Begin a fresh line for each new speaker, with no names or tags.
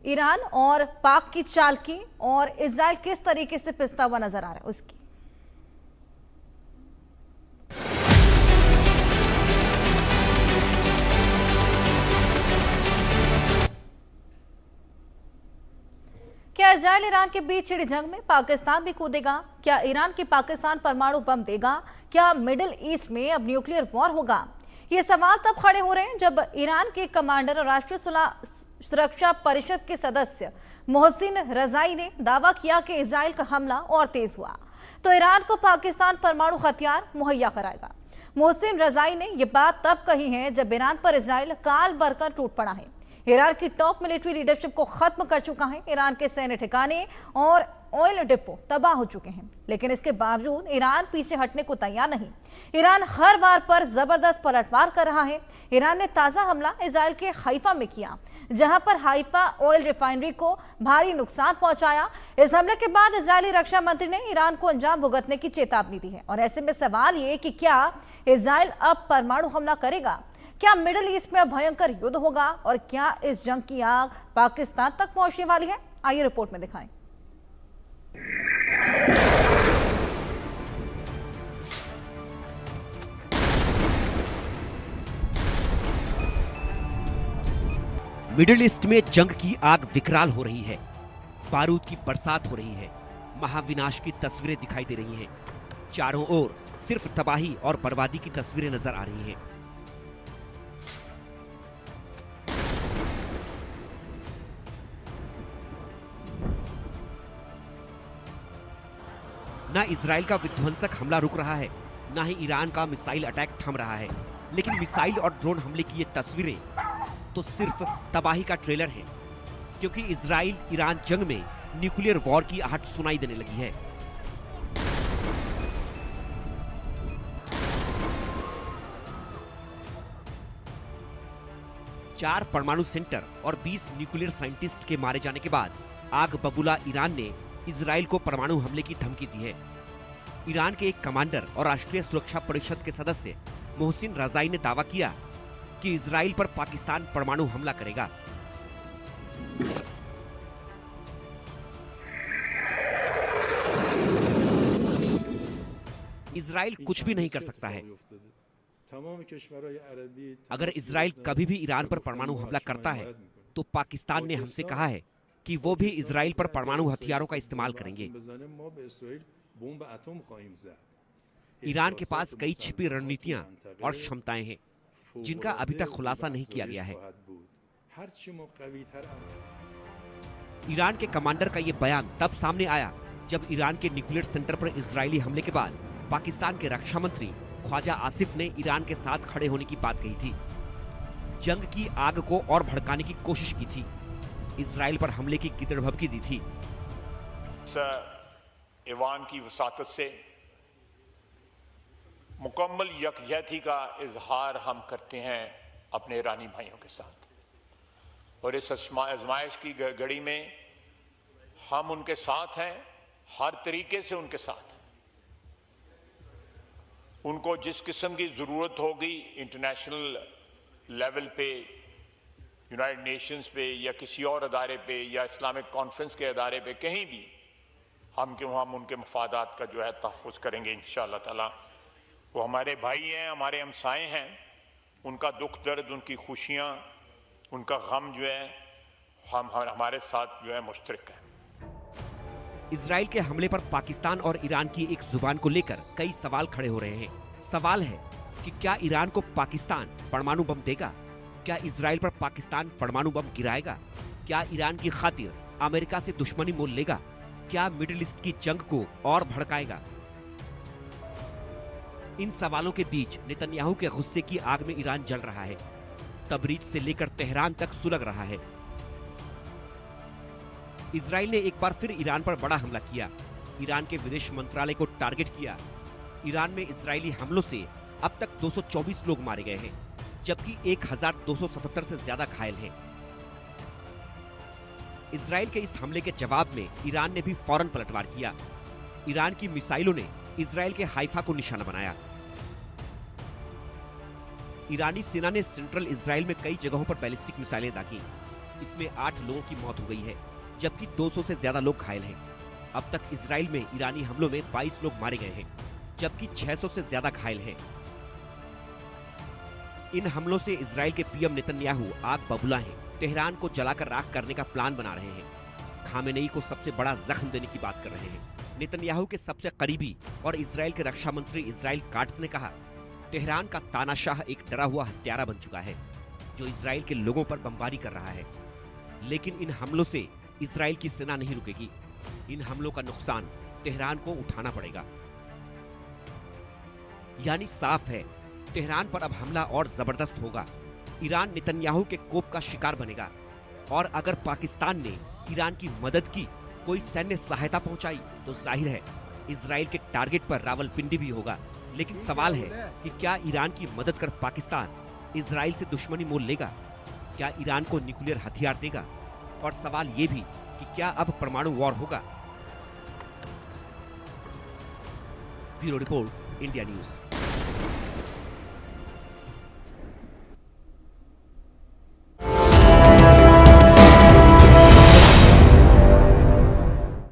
Iran और पाक की चाल की और इजराइल किस तरीके से पिसता हुआ नजर आ रहा है उसकी। क्या इजराइल ईरान के बीच छिड़ी जंग में पाकिस्तान भी कूदेगा? क्या ईरान की पाकिस्तान परमाणु बम देगा? क्या मिडिल ईस्ट में अब न्यूक्लियर वॉर होगा? ये सवाल तब खड़े हो रहे हैं जब ईरान के कमांडर और राष्ट्रीय सुरक्षा परिषद के सदस्य मोहसिन रजाई ने दावा किया कि इजराइल का हमला और तेज हुआ तो ईरान को पाकिस्तान परमाणु हथियार मुहैया कराएगा। मोहसिन रजाई ने यह बात तब कही है जब ईरान पर इजराइल काल भरकर टूट पड़ा है। ईरान की टॉप मिलिट्री लीडरशिप को खत्म कर चुका है। ईरान के सैन्य ठिकाने और ऑयल डिपो तबाह हो चुके हैं, लेकिन इसके बावजूद ईरान पीछे हटने को तैयार नहीं। ईरान हर बार पर जबरदस्त पलटवार कर रहा है। ईरान ने ताजा हमला इजराइल के हाइफा में किया, जहां पर हाइफा ऑयल रिफाइनरी को भारी नुकसान पहुंचाया। इस हमले के बाद इजरायली रक्षा मंत्री ने ईरान को अंजाम भुगतने की चेतावनी दी है। और ऐसे में सवाल ये कि क्या इजराइल अब परमाणु हमला करेगा? क्या मिडिल ईस्ट में भयंकर युद्ध होगा? और क्या इस जंग की आग पाकिस्तान तक पहुंचने वाली है? आइए रिपोर्ट में दिखाएं।
मिडिल ईस्ट में जंग की आग विकराल हो रही है। बारूद की बरसात हो रही है। महाविनाश की तस्वीरें दिखाई दे रही हैं। चारों ओर सिर्फ तबाही और बर्बादी की तस्वीरें नजर आ रही हैं। ना इजराइल का विध्वंसक हमला रुक रहा है, ना ही ईरान का मिसाइल अटैक थम रहा है। लेकिन मिसाइल और ड्रोन हमले की ये तस्वीरें तो सिर्फ तबाही का ट्रेलर है, क्योंकि इजराइल ईरान जंग में न्यूक्लियर वॉर की आहट सुनाई देने लगी है। चार परमाणु सेंटर और 20 न्यूक्लियर साइंटिस्ट के मारे जाने के बाद आग बबूला ईरान ने इजराइल को परमाणु हमले की धमकी दी है। ईरान के एक कमांडर और राष्ट्रीय सुरक्षा परिषद के सदस्य मोहसिन रजाई ने दावा किया कि इजराइल पर पाकिस्तान परमाणु हमला करेगा। इजराइल कुछ भी नहीं कर सकता है। अगर इजराइल कभी भी ईरान पर परमाणु हमला करता है तो पाकिस्तान ने हमसे कहा है कि वो भी इजराइल पर परमाणु हथियारों का इस्तेमाल करेंगे। ईरान के पास कई छिपी रणनीतियां और क्षमताएं हैं जिनका अभी तक खुलासा नहीं किया गया है। ईरान के कमांडर का यह बयान तब सामने आया जब ईरान के न्यूक्लियर सेंटर पर इजरायली हमले के बाद पाकिस्तान के रक्षा मंत्री ख्वाजा आसिफ ने ईरान के साथ खड़े होने की बात कही थी। जंग की आग को और भड़काने की कोशिश की थी। इजराइल पर हमले की गिदड़ भभकी दी थी।
ईरान की वसातत से मुकम्मल यकजहती का इजहार हम करते हैं अपने ईरानी भाइयों के साथ, और इस आजमाइश की घड़ी में हम उनके साथ हैं, हर तरीके से उनके साथ हैं। उनको जिस किस्म की ज़रूरत होगी इंटरनेशनल लेवल पे, यूनाइटेड नेशंस पे या किसी और अदारे पे या इस्लामिक कॉन्फ्रेंस के अदारे पे, कहीं भी हम उनके मफादात का जो है तहफ़्फ़ुज़ करेंगे इंशाअल्लाह ताला। वो हमारे भाई हैं, हमारे हमसाए हैं। उनका दुख दर्द, उनकी खुशियाँ, उनका गम जो है हमारे साथ जो है मुश्तरक है।
इजराइल के हमले पर पाकिस्तान और ईरान की एक जुबान को लेकर कई सवाल खड़े हो रहे हैं। सवाल है कि क्या ईरान को पाकिस्तान परमाणु बम देगा? क्या इजराइल पर पाकिस्तान परमाणु बम गिराएगा? क्या ईरान की खातिर अमेरिका से दुश्मनी मोल लेगा? क्या मिडिल ईस्ट की जंग को और भड़काएगा? इन सवालों के बीच नेतन्याहू के गुस्से की आग में ईरान जल रहा है। तबरीज से लेकर तेहरान तक सुलग रहा है। इजराइल ने एक बार फिर ईरान पर बड़ा हमला किया। ईरान के विदेश मंत्रालय को टारगेट किया। ईरान में इजरायली हमलों से अब तक 224 लोग मारे गए हैं, जबकि 1277 से ज्यादा घायल हैं। इजराइल के इस हमले के जवाब में ईरान ने भी फौरन पलटवार किया। ईरान की मिसाइलों ने इजराइल के हाइफा को निशाना बनाया। ईरानी सेना ने सेंट्रल इजराइल में कई जगहों पर बैलिस्टिक मिसाइलें दागी। इसमें 8 लोगों की मौत हो गई है, जबकि 200 से ज्यादा लोग घायल हैं। अब तक इजराइल में ईरानी हमलों में 22 लोग मारे गए हैं, जबकि 600 से ज्यादा घायल हैं। इन हमलों से इजराइल के पीएम नेतन्याहू आग बबूला हैं, तेहरान को जलाकर राख करने का प्लान बना रहे हैं, खामेनेई को सबसे बड़ा जख्म देने की बात कर रहे हैं। नेतन्याहू के सबसे करीबी और इजराइल के रक्षा मंत्री इजराइल काट्स ने कहा, तेहरान का तानाशाह एक डरा हुआ हत्यारा बन चुका है जो इजराइल के लोगों पर बमबारी कर रहा है। लेकिन इन हमलों से इजराइल की सेना नहीं रुकेगी। इन हमलों का नुकसान तेहरान को उठाना पड़ेगा। यानी साफ है, तेहरान पर अब हमला और जबरदस्त होगा। ईरान नेतन्याहू के कोप का शिकार बनेगा और अगर पाकिस्तान ने ईरान की मदद की, कोई सैन्य सहायता पहुंचाई, तो जाहिर है इजराइल के टारगेट पर रावलपिंडी भी होगा। लेकिन सवाल है कि क्या ईरान की मदद कर पाकिस्तान इजराइल से दुश्मनी मोल लेगा? क्या ईरान को न्यूक्लियर हथियार देगा? और सवाल ये भी कि क्या अब परमाणु वॉर होगा? Bureau report, India news.